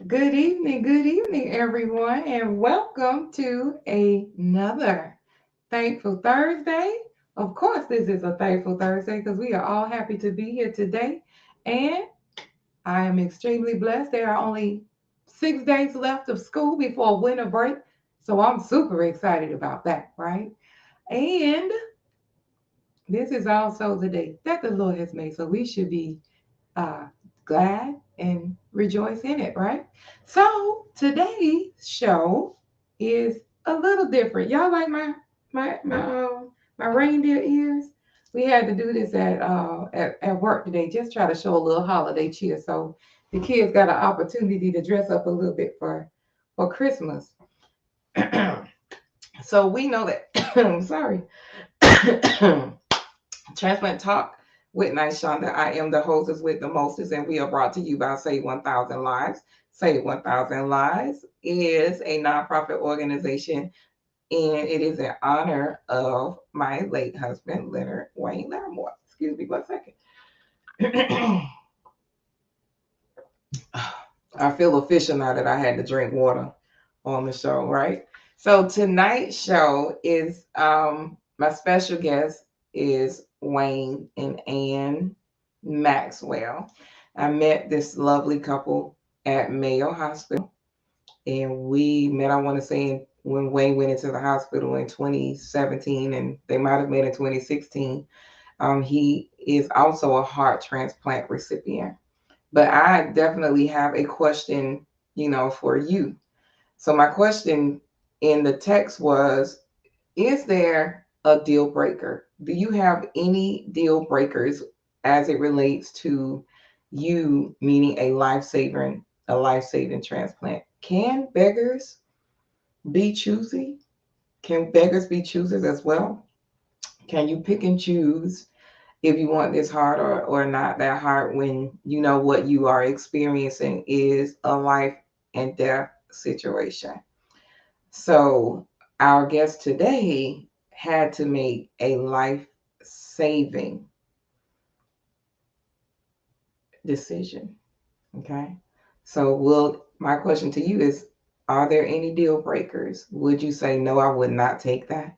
Good evening, everyone, and welcome to another Thankful Thursday. Of course, this is a Thankful Thursday because we are all happy to be here today, and I am extremely blessed. There are only 6 days left of school before winter break, so I'm super excited about that, right? And this is also the day that the Lord has made, so we should be uh, glad and rejoice in it, right? So today's show is a little different. Y'all like my reindeer ears? We had to do this at work today. Just try to show a little holiday cheer. So the kids got an opportunity to dress up a little bit for Christmas. So we know that. I'm sorry. Transplant Talk with Nice Shonda. I am the hostess with the mostest, and we are brought to you by Save 1000 Lives. Save 1000 Lives is a nonprofit organization, and it is in honor of my late husband, Leonard Wayne Larimore. Excuse me 1 second. I feel official now that I had to drink water on the show, right? So tonight's show is my special guest is Wayne and Ann Maxwell. I met this lovely couple at Mayo Hospital, and we met, I want to say, when Wayne went into the hospital in 2017, and they might have met in 2016. He is also a heart transplant recipient. But I definitely have a question, for you. So my question in the text was, is there a deal breaker? Do you have any deal breakers as it relates to you meaning a life-saving transplant? Can beggars be choosy? Can beggars be choosers as well? Can you pick and choose if you want this hard or not that hard when you know what you are experiencing is a life and death situation? So, our guest today had to make a life saving decision. Okay. So, my question to you is, are there any deal breakers? Would you say, no, I would not take that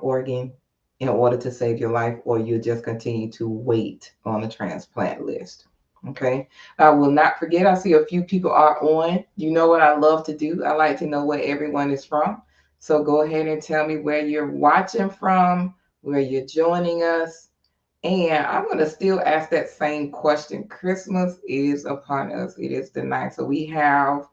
organ in order to save your life, or you just continue to wait on the transplant list? Okay. I will not forget, I see a few people are on. You know what I love to do? I like to know where everyone is from. So go ahead and tell me where you're watching from, where you're joining us. And I'm going to still ask that same question. Christmas is upon us. It is the night. So we have,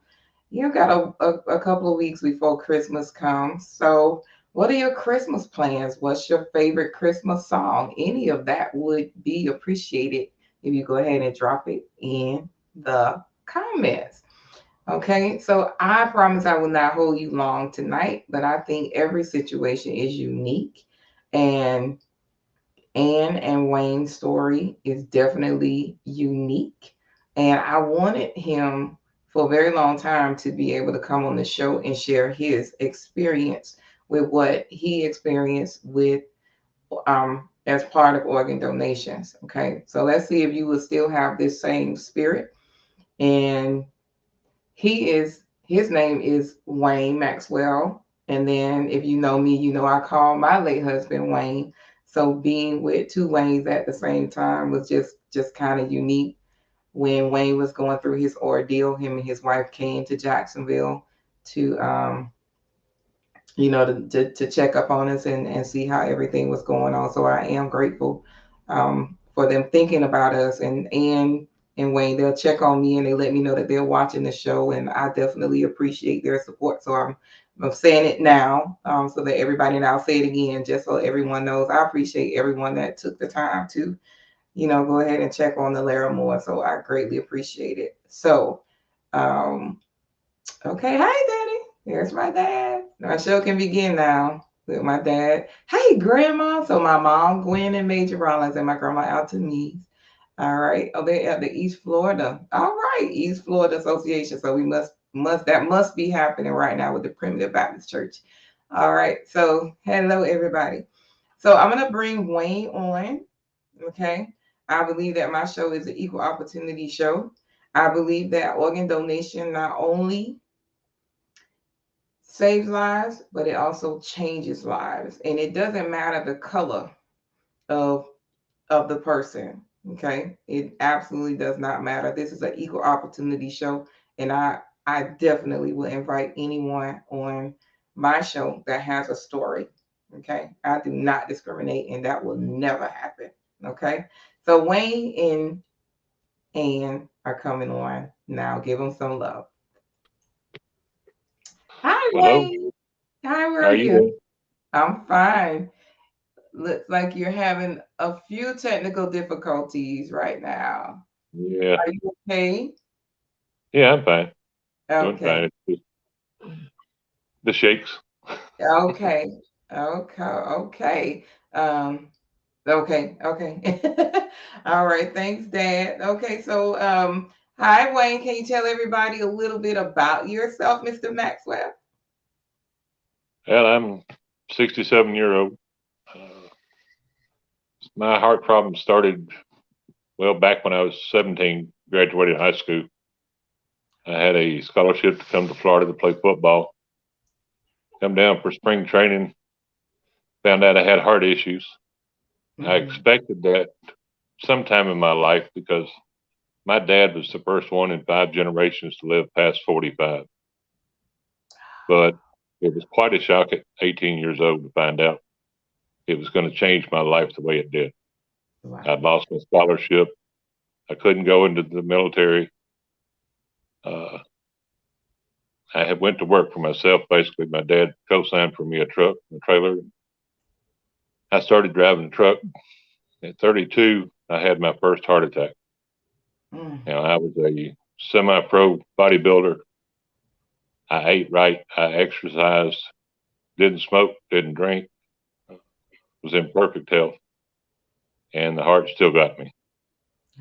got a couple of weeks before Christmas comes. So what are your Christmas plans? What's your favorite Christmas song? Any of that would be appreciated if you go ahead and drop it in the comments. Okay, so I promise I will not hold you long tonight, but I think every situation is unique. And Anne and Wayne's story is definitely unique. And I wanted him for a very long time to be able to come on the show and share his experience with what he experienced with as part of organ donations. Okay, so let's see if you will still have this same spirit. And his name is Wayne Maxwell. And then if you know me, you know I call my late husband Wayne. So being with two Waynes at the same time was just kind of unique. When Wayne was going through his ordeal, him and his wife came to Jacksonville to to check up on us and see how everything was going on. So I am grateful for them thinking about us, and Wayne, they'll check on me and they let me know that they're watching the show, and I definitely appreciate their support. So I'm saying it now, so that everybody, and I'll say it again, just so everyone knows, I appreciate everyone that took the time to, go ahead and check on the Larimore. So I greatly appreciate it. So, um, okay, hi, Daddy. There's my dad. Our show can begin now with my dad. Hey, Grandma. So my mom, Gwen and Major Rollins, and my grandma, Altonese. All right. Oh, they're at the East Florida. All right, East Florida Association. So we must be happening right now with the Primitive Baptist Church. All right. So hello, everybody. So I'm gonna bring Wayne on. Okay. I believe that my show is an equal opportunity show. I believe that organ donation not only saves lives, but it also changes lives. And it doesn't matter the color of the person. Okay. It absolutely does not matter. This is an equal opportunity show. And I definitely will invite anyone on my show that has a story. Okay. I do not discriminate, and that will never happen. Okay. So Wayne and Ann are coming on now. Give them some love. Hi, Hello, Wayne. How how are are you you? doing? I'm fine. Looks like you're having a few technical difficulties right now. Yeah, Are you okay? yeah, I'm fine. Doing fine. Okay. It's just the shakes. Okay. Okay. Okay. Um, okay. Okay. All right. Thanks, Dad. Okay. So, hi, Wayne. Can you tell everybody a little bit about yourself, Mr. Maxwell? Well, I'm 67-year-old. Uh, my heart problem started well back when I was 17. Graduated high school. I had a scholarship to come to Florida to play football. Come down for spring training. Found out I had heart issues. I Mm-hmm. expected that sometime in my life because my dad was the first one in 5 generations to live past 45. But it was quite a shock at 18 years old to find out it was going to change my life the way it did. I'd Wow. lost my scholarship. I couldn't go into the military. Uh, I had went to work for myself. Basically, my dad co-signed for me a truck, a trailer. I started driving a truck. At 32, I had my first heart attack. Mm. Now, I was a semi-pro bodybuilder. I ate right. I exercised. Didn't smoke. Didn't drink. Was in perfect health, and the heart still got me.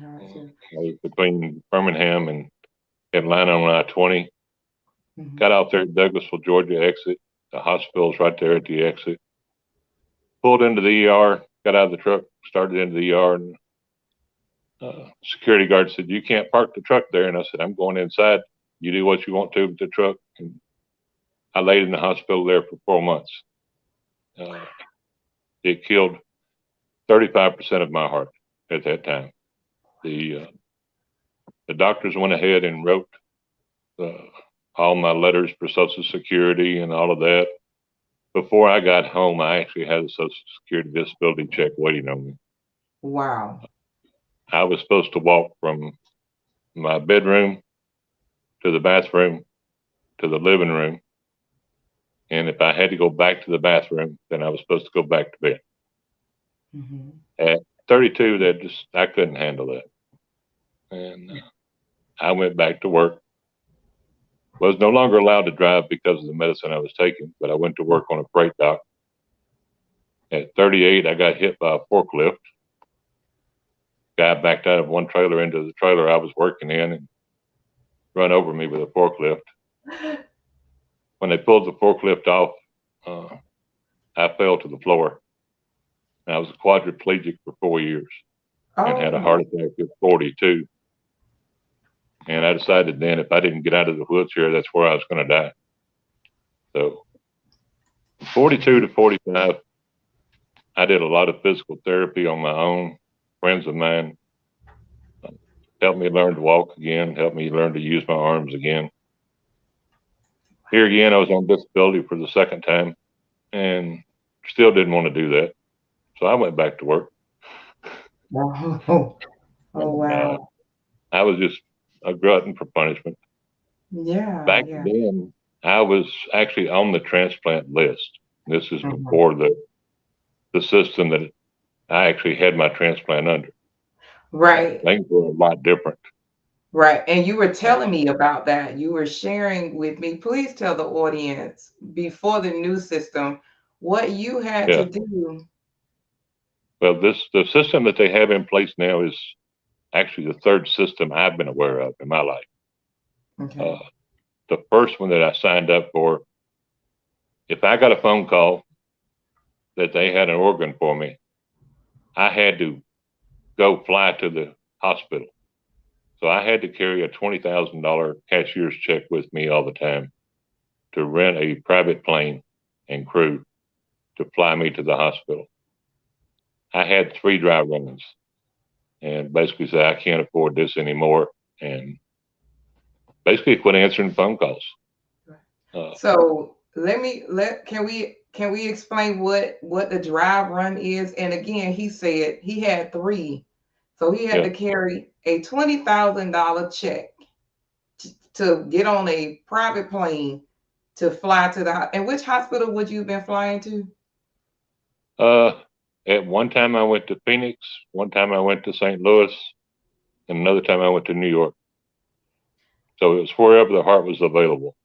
All right. I was between Birmingham and Atlanta on I-20. Mm-hmm. Got out there at Douglasville, Georgia exit. The hospital's right there at the exit. Pulled into the ER, got out of the truck, started into the ER, and security guard said, "You can't park the truck there." And I said, "I'm going inside. You do what you want to with the truck." And I laid in the hospital there for 4 months. Uh, it killed 35% of my heart at that time. The doctors went ahead and wrote uh, all my letters for Social Security and all of that. Before I got home, I actually had a Social Security disability check waiting on me. Wow. I was supposed to walk from my bedroom to the bathroom to the living room. And if I had to go back to the bathroom, then I was supposed to go back to bed. Mm-hmm. At 32, that just, I couldn't handle that. And I went back to work. Was no longer allowed to drive because of the medicine I was taking, but I went to work on a freight dock. At 38, I got hit by a forklift. Guy backed out of one trailer into the trailer I was working in and run over me with a forklift. When they pulled the forklift off, uh, I fell to the floor. I was quadriplegic for 4 years and had Oh a my. heart attack at 42. And I decided then if I didn't get out of the wheelchair, that's where I was going to die. So 42 to 45, I did a lot of physical therapy on my own. Friends of mine helped me learn to walk again, helped me learn to use my arms again. Here again, I was on disability for the second time and still didn't want to do that. So I went back to work. Oh, oh And wow. I was just a glutton for punishment. Yeah, Back yeah. then, I was actually on the transplant list. This is Mhm. before the system that I actually had my transplant under. Right, Things were a lot different. right. And you were Uh, telling me about that. You were sharing with me. Please tell the audience before the new system what you had to yeah. do. Well, the system that they have in place now is actually the third system I've been aware of in my life. Uh, Okay. the first one that I signed up for, if I got a phone call that they had an organ for me, I had to go fly to the hospital. So I had to carry a $20,000 cashier's check with me all the time to rent a private plane and crew to fly me to the hospital. I had 3 dry runs and basically said, I can't afford this anymore. And basically quit answering phone calls. So can we explain what the drive run is? And again, he said he had 3, so he had Yeah. to carry a $20,000 check to get on a private plane to fly to and which hospital would you have been flying to? At one time I went to Phoenix, one time I went to St. Louis, and another time I went to New York. So it was wherever the heart was available.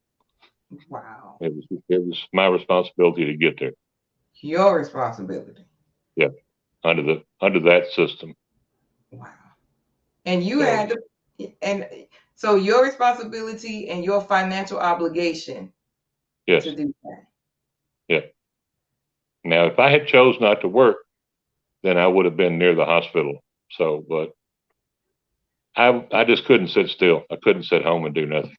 Wow. It was my responsibility to get there. Your responsibility. Yeah, under that system. Wow. And you had to, and so your responsibility and your financial obligation Yes. to do that. Yeah. Now, if I had chose not to work, then I would have been near the hospital. So, but I just couldn't sit still. I couldn't sit home and do nothing.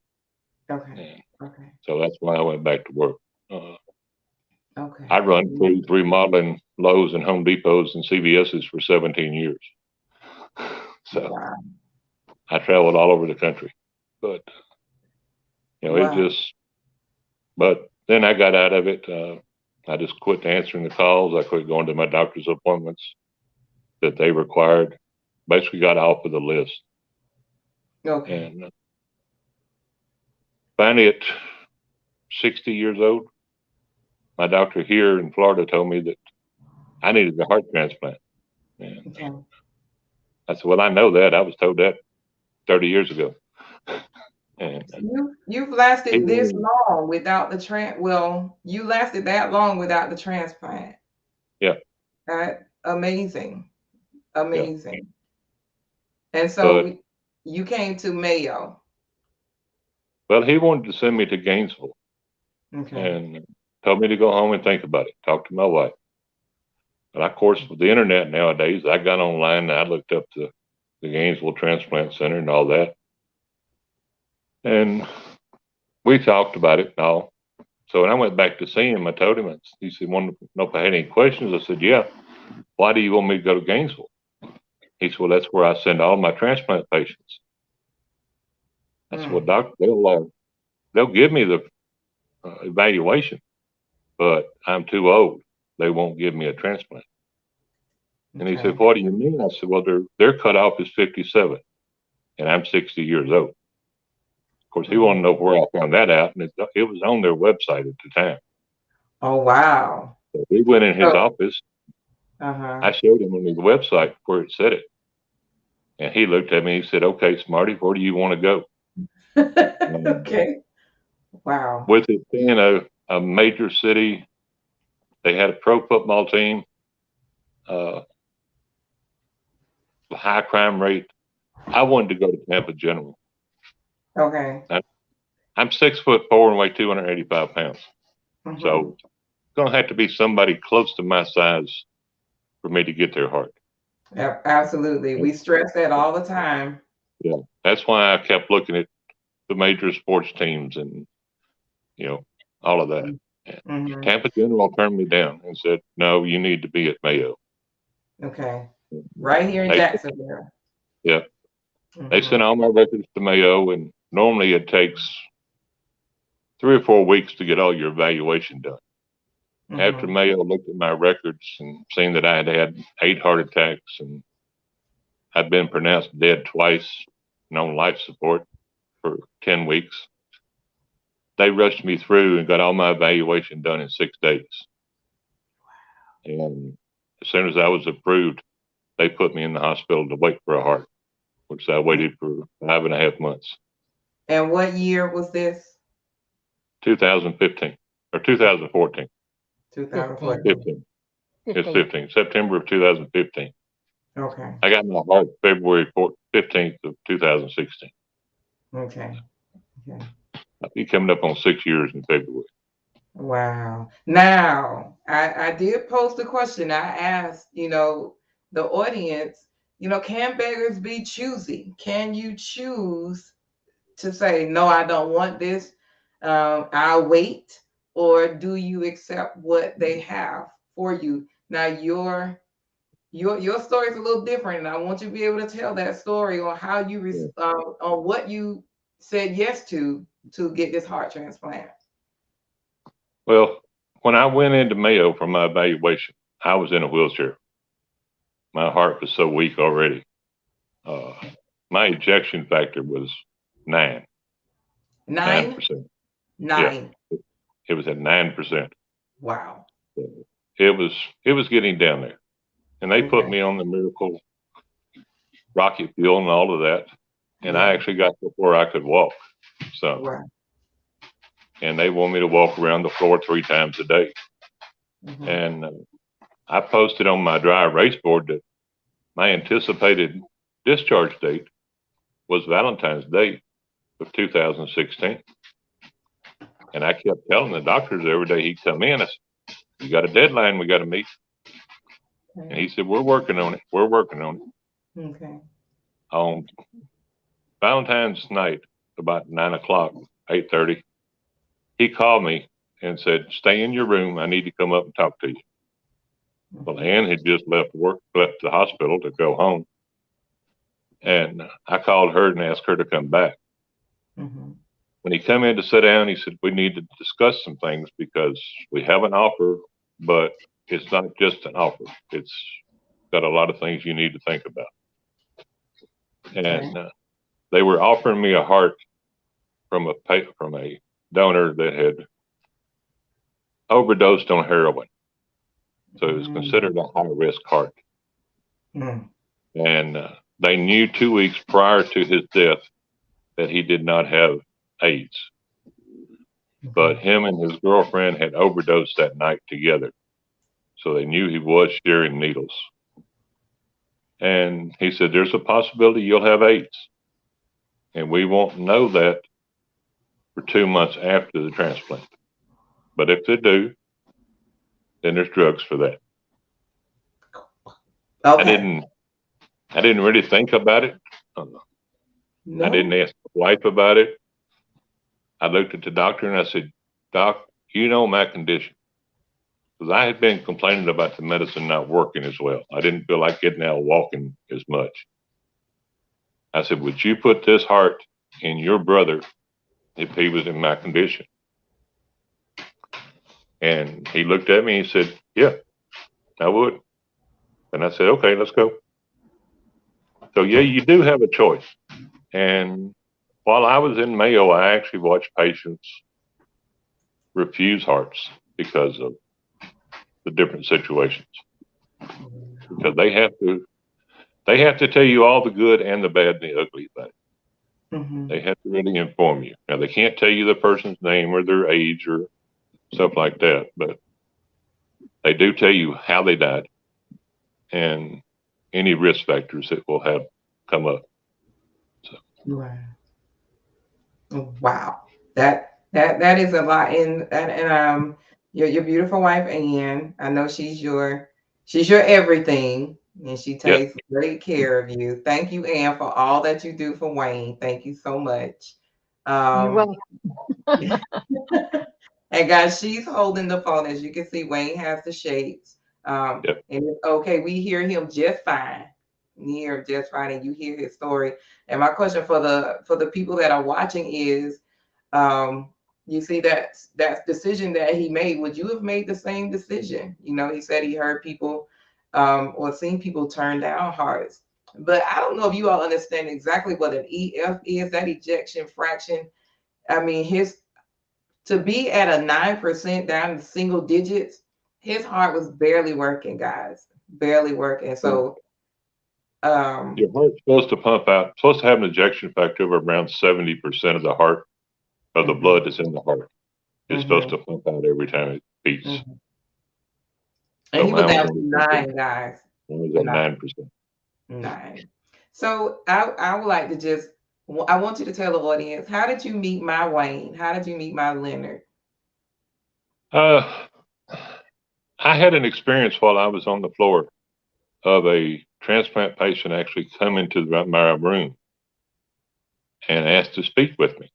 Okay. Okay. So that's why I went back to work. Okay. I run crews remodeling Lowe's and Home Depots and CVS's for 17 years. So wow. I traveled all over the country, but Wow. but then I got out of it. I just quit answering the calls. I quit going to my doctor's appointments that they required. Basically got off of the list. Okay. And finally at 60 years old, my doctor here in Florida told me that I needed a heart transplant. And Okay. I said, well, I know that. I was told that 30 years ago. And You've lasted this long without the well, you lasted that long without the transplant. Yeah. Amazing. Amazing. Yeah. And but, so you came to Mayo. Well, he wanted to send me to Gainesville. Okay. And told me to go home and think about it. Talk to my wife. But of course, with the internet nowadays, I got online and I looked up the Gainesville Transplant Center and all that. And we talked about it and all. So when I went back to see him, I told him, he said, wanted to know if I had any questions. I said, yeah. Why do you want me to go to Gainesville? He said, well, that's where I send all my transplant patients. I said, well, doctor, they'll give me the evaluation, but I'm too old. They won't give me a transplant. And he said, what do you mean? I said, well, their cutoff is 57 and I'm 60 years old. Of course, he wanted to know where I found that out. And it was on their website at the time. Oh, wow. So we went in his office. I showed him on his website where it said it. And he looked at me and he said, okay, Smarty, where do you want to go? Okay. Wow. With it being a major city, they had a pro football team, high crime rate. I wanted to go to Tampa General. Okay. I'm 6'4" and weigh 285 pounds. So it's going to have to be somebody close to my size for me to get their heart. Absolutely. We stress that all the time. Yeah. That's why I kept looking at the major sports teams and, all of that. Tampa General turned me down and said, no, you need to be at Mayo. Okay. Right here in Jacksonville. Yeah. They sent all my records to Mayo, and normally it takes 3 or 4 weeks to get all your evaluation done. After Mayo looked at my records and seen that I had had 8 heart attacks and I'd been pronounced dead twice and on life support for 10 weeks, they rushed me through and got all my evaluation done in 6 days. And as soon as I was approved, they put me in the hospital to wait for a heart, which I waited for 5.5 months. And what year was this? 2015 or 2014. 2014. It's 15. September of 2015. Okay. I got my heart February 15th of 2016. Okay. I'll be coming up on 6 years in February. Wow. Now, I did post a question. I asked, the audience, can beggars be choosy? Can you choose to say, no, I don't want this, I'll wait, or do you accept what they have for you? Now your story is a little different, and I want you to be able to tell that story on how you Yeah. on what you said yes to get this heart transplant. Well, when I went into Mayo for my evaluation, I was in a wheelchair. My heart was so weak already. Uh, my ejection factor was 9, Nine, 9%. Yeah, nine. it was at 9%. Wow. It was getting down there, and they put Okay. me on the miracle rocket fuel and all of that, and I Yeah. actually got to where I could walk. So, Wow. and they want me to walk around the floor 3 times a day. Hmm. And I posted on my dry erase board that my anticipated discharge date was Valentine's Day of 2016. And I kept telling the doctors every day he'd come in, I said, you got a deadline we got to meet. And Okay. he said, we're working on it. We're working on it. Okay. On Valentine's night, about 9 o'clock, 8:30, he called me and said, stay in your room. I need to come up and talk to you. Well, Hmm. Ann had just left the hospital to go home. And I called her and asked her to come back. Hmm. When he come in to sit down, he said, we need to discuss some things because we have an offer, but it's not just an offer. It's got a lot of things you need to think about. Okay. And they were offering me a heart from a donor that had overdosed on heroin. So it was considered a high risk heart. Mm-hmm. And they knew 2 weeks prior to his death that he did not have AIDS. But Okay. him and his girlfriend had overdosed that night together. So they knew he was sharing needles. And he said, there's a possibility you'll have AIDS. And we won't know that for 2 months after the transplant. But if they do, then there's drugs for that. I Okay. didn't I didn't really think about it. Uh, I didn't No. ask my wife about it. I looked at the doctor and I said, Doc, you know my condition. Because I had been complaining about the medicine not working as well. I didn't feel like getting out walking as much. I said, would you put this heart in your brother if he was in my condition? And he looked at me and he said, yeah, I would. And I said, okay, let's go. So, yeah, you do have a choice. And while I was in Mayo, I actually watched patients refuse hearts because of the different situations. Because they have to tell you all the good and the bad and the ugly about it. Mm-hmm. They have to really inform you. Now they can't tell you the person's name or their age or stuff like that, but they do tell you how they died and any risk factors that will have come up. So Wow. Wow. That is a lot. And your beautiful wife Ann, I know she's your everything, and she yeah, takes great care of you. Thank you, Ann, for all that you do for Wayne. Thank you so much. You're Um, welcome. and guys, she's holding the phone. As you can see, Wayne has the shades. yeah. And it's okay. We hear him just fine. We hear him just fine, and you hear his story. And my question for the people that are watching is, um, you see that decision that he made. Would you have made the same decision? He said he heard people, or seen people turn down hearts. But I don't know if you all understand exactly what an EF is. That ejection fraction. I mean, his to be at a 9% down in single digits, his heart was barely working, guys. Barely working. Well, So um your heart's supposed to pump out, supposed to have an ejection factor of around 70% of the heart, of the mhm, blood that's in the heart. It's supposed mhm, to pump out every time it beats. mhm. And So he was mine was down to only pumping, nine, guys. mine was at Nine, 9%. nine. So I would like to I want you to tell the audience, how did you meet my Wayne? How did you meet my Leonard? Uh, I had an experience while I was on the floor of a transplant patient actually come into my room and asked to speak with me.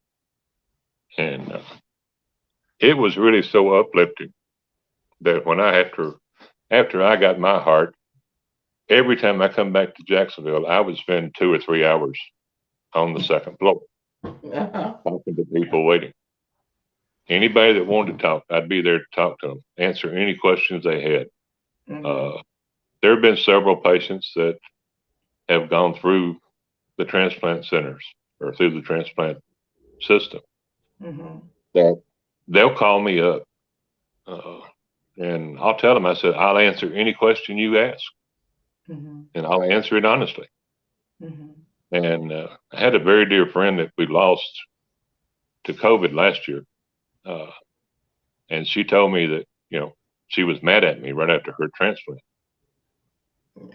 And it was really so uplifting that when after I got my heart, every time I come back to Jacksonville, I would spend 2 or 3 hours on the second floor talking to people waiting. Anybody that wanted to talk, I'd be there to talk to them, answer any questions they had. Mm-hmm. There have been several patients that have gone through the transplant centers or through the transplant system Mm-hmm. that they'll call me up, and I'll tell them, I said, I'll answer any question you ask, Mm-hmm. and I'll answer it honestly. Mm-hmm. And I had a very dear friend that we lost to COVID last year, and she told me that, she was mad at me right after her transplant.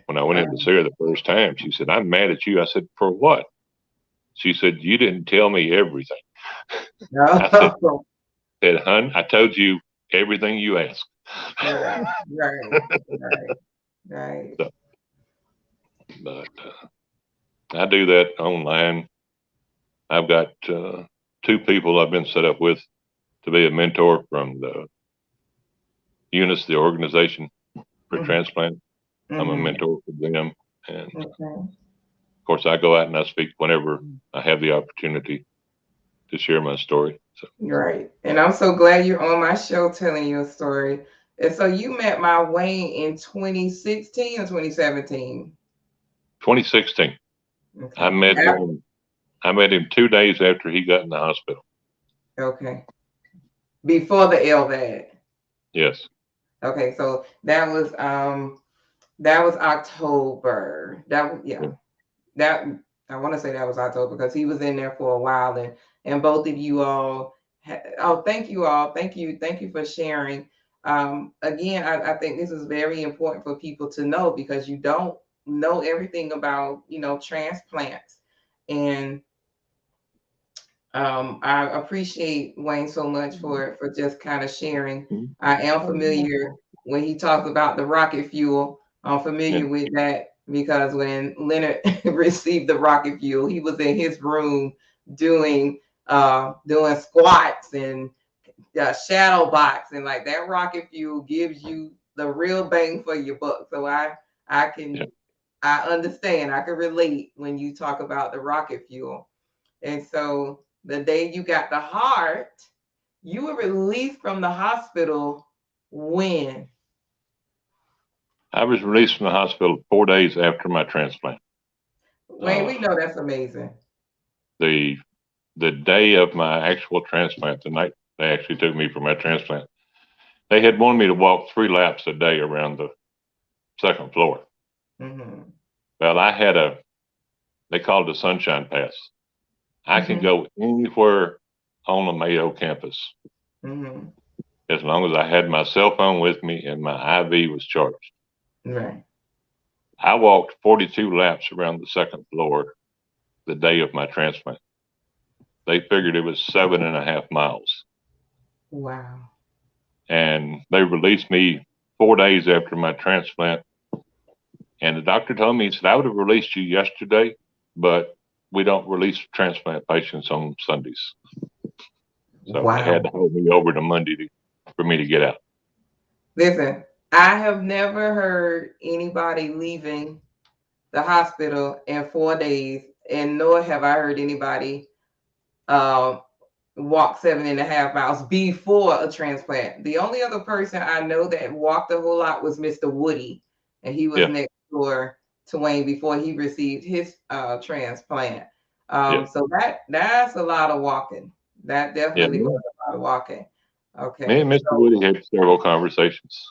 When I went in to see her the first time, she said, I'm mad at you. I said, for what? She said, you didn't tell me everything. I said, No. Hun, I told you everything you asked. Right, right, right, right. So, but I do that online. I've got 2 people I've been set up with to be a mentor from the UNIS, the organization for Mm-hmm. transplant. I'm a Mm-hmm. mentor for them. And Okay. of course, I go out and I speak whenever I have the opportunity to share my story. So, Right. And I'm so glad you're on my show telling your story. And so you met my Wayne in 2016 or 2017? 2016, I Okay. met him. I met him 2 days after he got in the hospital. Okay. Before the LVAD. Yes. Okay, so that was October. Yeah. That I want to say that was October because he was in there for a while, and both of you all thank you all. Thank you for sharing. Again, I think this is very important for people to know because you don't know everything about, transplants. And I appreciate Wayne so much for just kind of sharing. I am familiar when he talks about the rocket fuel. I'm Yeah. familiar with that because when Leonard received the rocket fuel, he was in his room doing doing squats and shadow box, and like that rocket fuel gives you the real bang for your buck. So I Yeah. can I understand. I can relate when you talk about the rocket fuel. And so the day you got the heart, you were released from the hospital when? I was released from the hospital 4 days after my transplant. Wayne, Uh, we know that's amazing. the the day of my actual transplant, the night they actually took me for my transplant, they had wanted me to walk 3 laps a day around the second floor. Mm-hmm. Well, they called it a sunshine pass. I can Mm-hmm. go anywhere on the Mayo campus Mm-hmm. as long as I had my cell phone with me and my IV was charged. Right. I walked 42 laps around the second floor the day of my transplant. They figured it was 7.5 miles. Wow. And they released me 4 days after my transplant. And the doctor told me, he said, I would have released you yesterday, but we don't release transplant patients on Sundays. So they had Wow. to hold me over to Monday for me to get out. Listen, I have never heard anybody leaving the hospital in 4 days, and nor have I heard anybody uh, walk 7.5 miles before a transplant. The only other person I know that walked a whole lot was Mr. Woody, and he was Yeah, next door to Wayne before he received his transplant. yeah, So that's a lot of walking. That yeah. definitely was a lot of walking. Me and Okay, Mr. so Woody had several conversations.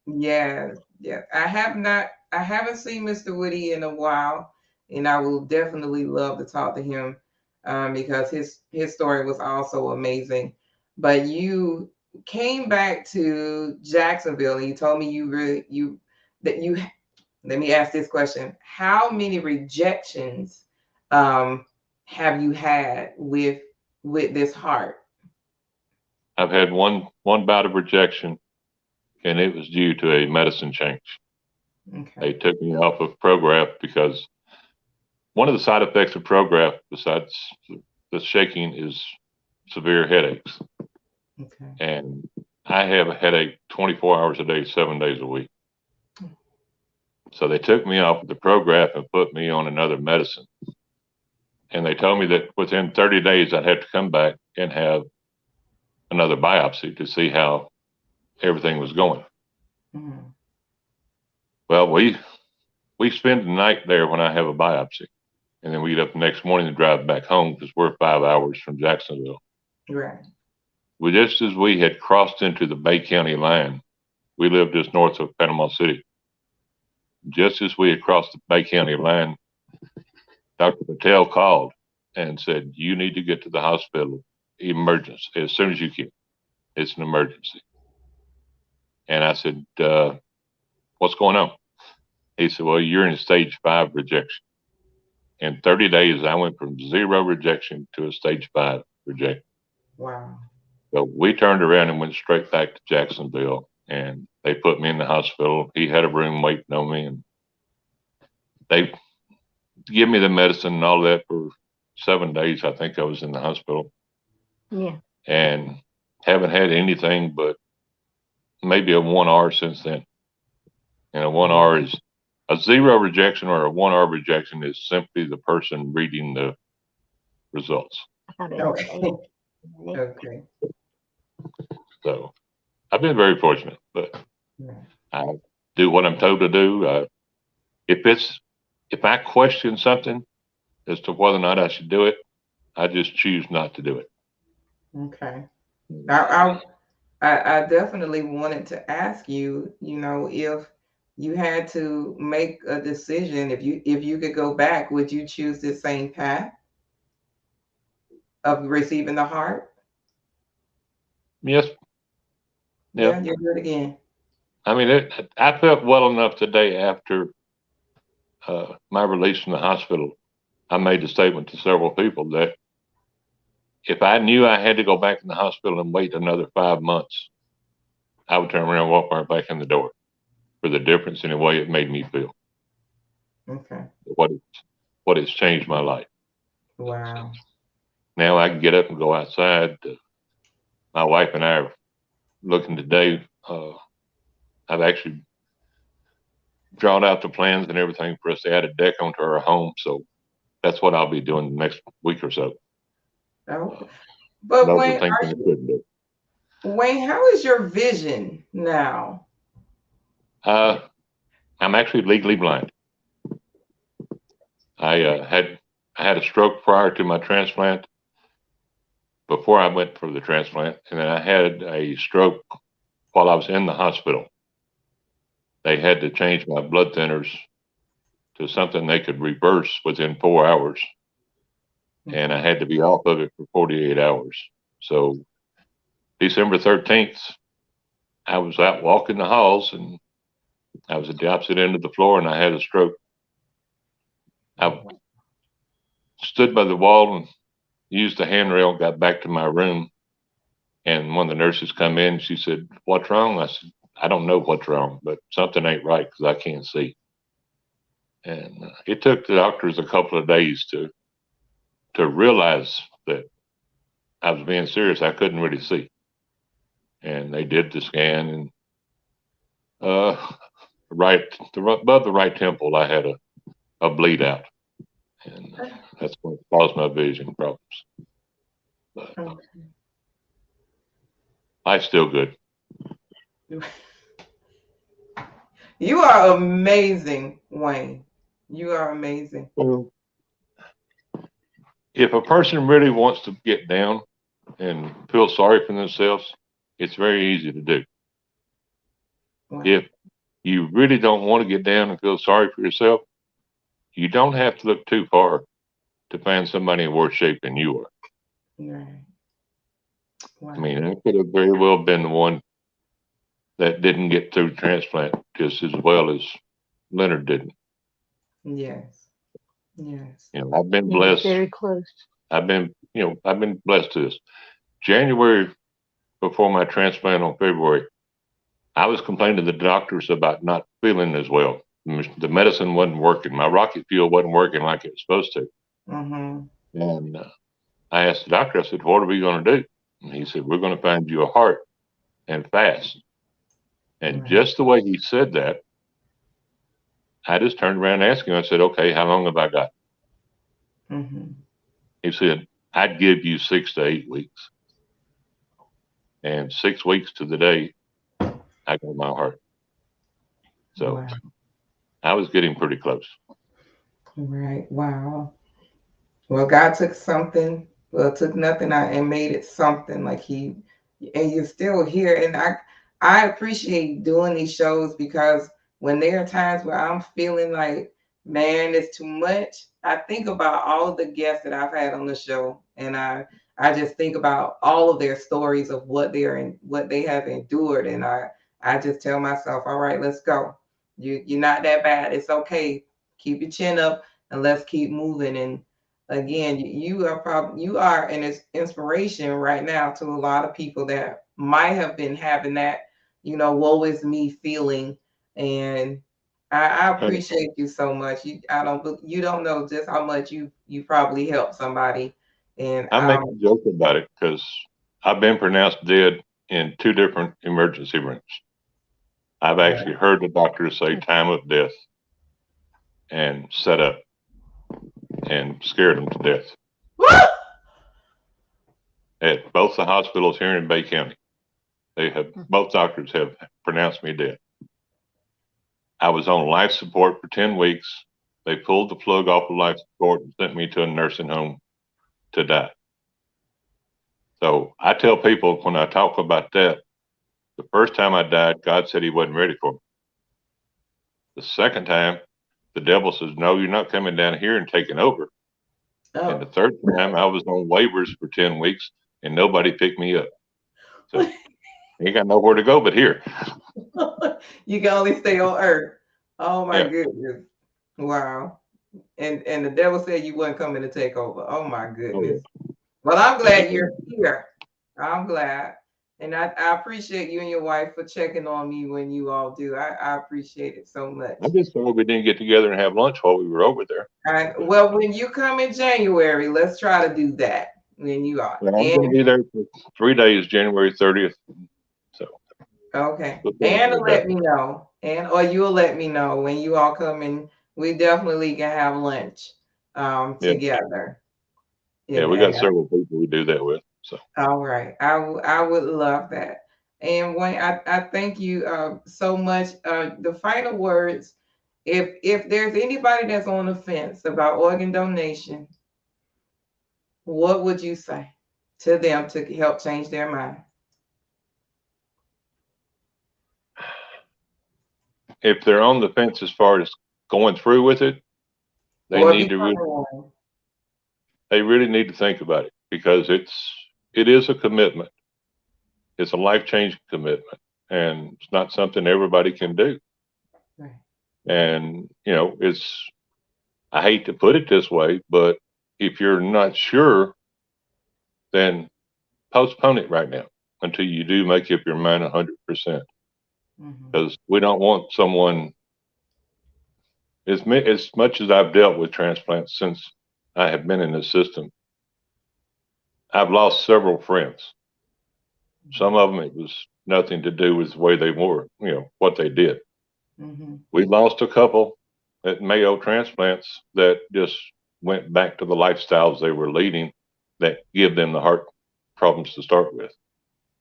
yeah, yeah. I haven't seen Mr. Woody in a while, and I will definitely love to talk to him because his story was also amazing. But you came back to Jacksonville, and you told me you really you that you. Let me ask this question: how many rejections um, have you had with this heart? I've had one bout of rejection, and it was due to a medicine change. Okay. They took me off of Prograf because one of the side effects of Prograf, besides the shaking, is severe headaches. Okay. And I have a headache 24 hours a day, 7 days a week. So they took me off of the Prograf and put me on another medicine. And they told me that within 30 days, I'd have to come back and have another biopsy to see how everything was going. Mm-hmm. Well, we spend the night there when I have a biopsy. And then we get up the next morning and drive back home because we're 5 hours from Jacksonville. Right. Well, just as we had crossed into the Bay County line, we lived just north of Panama City. Just as we had crossed the Bay County line, Dr. Patel called and said, "You need to get to the hospital, emergency, as soon as you can. It's an emergency." And I said, "What's going on?" He said, "Well, you're in stage 5 rejection." In 30 days, I went from 0 rejection to a stage 5 rejection. Wow. So we turned around and went straight back to Jacksonville, and they put me in the hospital. He had a room waiting on me, and they give me the medicine and all that for 7 days. I think I was in the hospital. Yeah. And haven't had anything but maybe a 1R since then. And a 1R is a 0 rejection, or a 1R rejection is simply the person reading the results. I thought it was Okay. 8. Okay. So I've been very fortunate, but Yeah. I do what I'm told to do. If I question something as to whether or not I should do it, I just choose not to do it. Okay. Now, I definitely wanted to ask you, if you had to make a decision, if you could go back, would you choose the same path of receiving the heart? Yes. Yeah. Yeah, you do it again. I mean, I felt well enough today after my release from the hospital. I made the statement to several people that if I knew I had to go back in the hospital and wait another 5 months, I would turn around and walk right back in the door for the difference in the way it made me feel. Okay. What has changed my life. Wow. Now I can get up and go outside. My wife and I are looking today. I've actually drawn out the plans and everything for us to add a deck onto our home. So that's what I'll be doing the next week or so. Oh, but Those are things I couldn't do. Wayne, how is your vision now? I'm actually legally blind. I had a stroke prior to my transplant, before I went for the transplant, and then I had a stroke while I was in the hospital. They had to change my blood thinners to something they could reverse within 4 hours, and I had to be off of it for 48 hours. So December 13th, I was out walking the halls, and I was at the opposite end of the floor, and I had a stroke. I stood by the wall and used the handrail, got back to my room, and one of the nurses come in. She said, "What's wrong?" I said, "I don't know what's wrong, but something ain't right because I can't see." And it took the doctors a couple of days to realize that I was being serious. I couldn't really see, and they did the scan, and above the right temple, I had a bleed out, and that's what caused my vision problems. But life's still good. You are amazing, Wayne. You are amazing. Well, if a person really wants to get down and feel sorry for themselves, it's very easy to do. Wow. If you really don't want to get down and feel sorry for yourself, you don't have to look too far to find somebody in worse shape than you are. Right. Wow. I mean, I could have very well been the one that didn't get through transplant just as well as Leonard didn't. Yes. Yes. I've been blessed. Very close. I've been blessed to this. January, before my transplant on February, I was complaining to the doctors about not feeling as well. The medicine wasn't working. My rocket fuel wasn't working like it was supposed to. Mm-hmm. And I asked the doctor, I said, what are we going to do? And he said, we're going to find you a heart and fast. And Right. just the way he said that, I just turned around and asked him, I said, okay, how long have I got? Mm-hmm. He said, I'd give you 6 to 8 weeks. And 6 weeks to the day, I got my heart. So Wow. I was getting pretty close. Right. Wow. Well, God took something, well, took nothing out and made it something like and you're still here. And I appreciate doing these shows because when there are times where I'm feeling like, man, it's too much, I think about all of the guests that I've had on the show. And I just think about all of their stories of what they have endured. And I just tell myself, all right, let's go. You're not that bad. It's okay. Keep your chin up and let's keep moving. And again, you are an inspiration right now to a lot of people that might have been having that, woe is me feeling. And I And appreciate you so much. You don't know just how much you probably helped somebody. And I make a joke about it because I've been pronounced dead in 2 different emergency rooms. I've actually heard the doctor say time of death and set up and scared them to death at both the hospitals here in Bay County. Both doctors have pronounced me dead. I was on life support for 10 weeks. They pulled the plug off of life support and sent me to a nursing home to die. So I tell people when I talk about that, the first time I died, God said he wasn't ready for me. The second time, the devil says, no, you're not coming down here and taking over. And the third time, I was on waivers for 10 weeks and nobody picked me up. So I ain't got nowhere to go but here. You can only stay on earth. Oh my Yeah. goodness. Wow. And the devil said you wasn't coming to take over. Oh my Oh, goodness. yeah. Well, I'm And glad you're here. I'm glad. And I appreciate you and your wife for checking on me when you all do. I appreciate it so much. I just thought we didn't get together and have lunch while we were over there. Well, when you come in January, let's try to do that when you are. Well, I'm And going to be there for 3 days, January 30th. So okay. we'll talk And about that. let me know. Or you'll let me know when you all come and we definitely can have lunch Yeah. together. Yeah, we got several people we do that with. So All right. I would love that. And Wayne, I thank you so much. The final words, if there's anybody that's on the fence about organ donation, what would you say to them to help change their mind? if they're on the fence as far as going through with it, they Or need to becoming one? they really need to think about it because it is a commitment. It's a life-changing commitment, and it's not something everybody can do. Right. And I hate to put it this way, but if you're not sure, then postpone it right now until you do make up your mind 100%. Mm-hmm. Because we don't want someone as much as I've dealt with transplants since I have been in the system. I've lost several friends. Some of them, it was nothing to do with the way they were, what they did. Mm-hmm. We lost a couple at Mayo Transplants that just went back to the lifestyles they were leading that give them the heart problems to start with.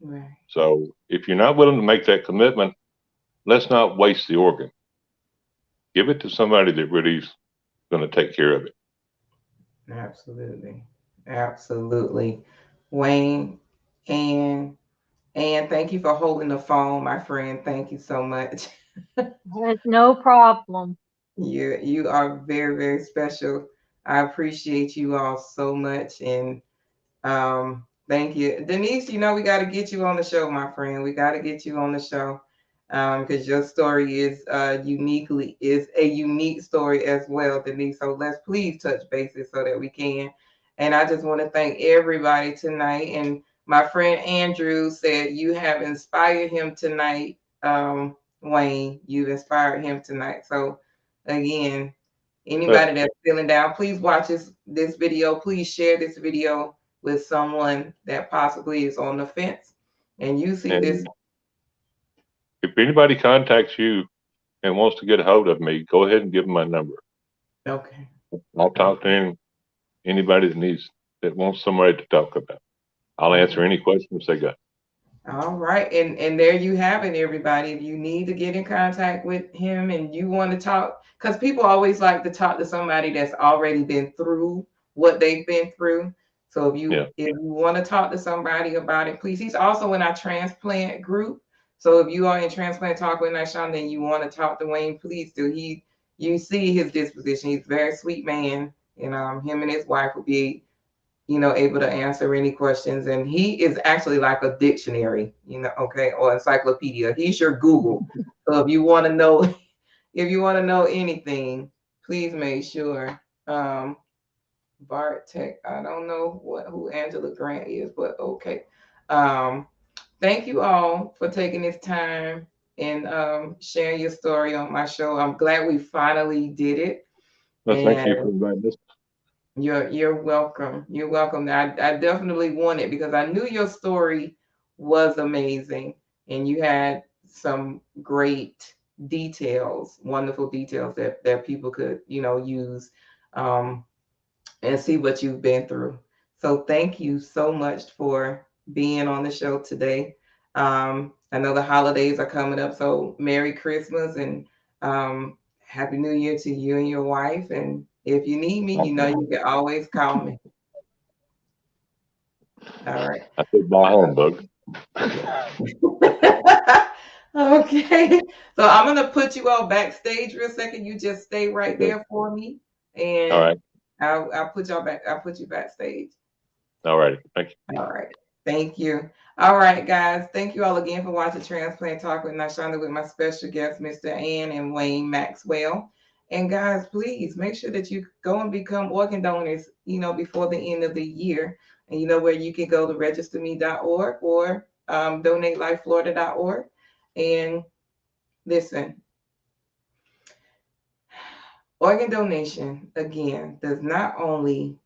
Right. So if you're not willing to make that commitment, let's not waste the organ. Give it to somebody that really is going to take care of it. Absolutely. Absolutely. Wayne and thank you for holding the phone, my friend. Thank you so much. There's no problem. You are very, very special. I appreciate you all so much. And thank you. Denise, we got to get you on the show, my friend. We got to get you on the show. Because your story is a unique story as well, Denise. So let's please touch bases so that we can. And I just want to thank everybody tonight. And my friend Andrew said you have inspired him tonight, Wayne. You've inspired him tonight. So again, anybody that's feeling down, please watch this video. Please share this video with someone that possibly is on the fence. And you see this. If anybody contacts you and wants to get a hold of me, go ahead and give them my number. Okay. I'll talk to anybody that wants somebody to talk about. I'll answer any questions they got. All right. And there you have it, everybody. If you need to get in contact with him and you want to talk, because people always like to talk to somebody that's already been through what they've been through. So if you want to talk to somebody about it, please. He's also in our transplant group. So if you are in Transplant Talk with Nishanda and you want to talk to Wayne, please do. You see his disposition. He's a very sweet man. And him and his wife will be able to answer any questions. And he is actually like a dictionary, okay, or encyclopedia. He's your Google. So if you want to know, anything, please make sure. Bart Tech, I don't know who Angela Grant is, but okay. Thank you all for taking this time and sharing your story on my show. I'm glad we finally did it. Well, thank you for inviting us. You're welcome. You're welcome. I definitely wanted, because I knew your story was amazing and you had some great details, wonderful details that people could, use and see what you've been through. So thank you so much for being on the show today. I know the holidays are coming up, so Merry Christmas and Happy New Year to you and your wife. And if you need me, you can always call me. All right. I said bye home, Bug. Okay. So I'm gonna put you all backstage real second. You just stay right there for me. And all right. I'll put y'all back. I'll put you backstage. All right. Thank you. All right. Thank you. All right, guys. Thank you all again for watching Transplant Talk with Nishanda with my special guests, Mr. Ann and Wayne Maxwell. And guys, please make sure that you go and become organ donors, before the end of the year. And where you can go to registerme.org or donatelifeflorida.org. And listen, organ donation, again, does not only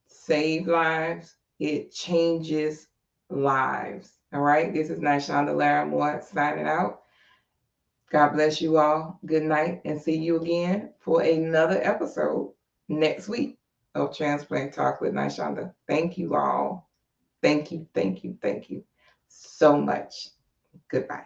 save lives, it changes lives. All right. This is Nishanda Larimore signing out. God bless you all. Good night, and see you again for another episode next week of Transplant Talk with Nishanda. Thank you all. Thank you so much. Goodbye.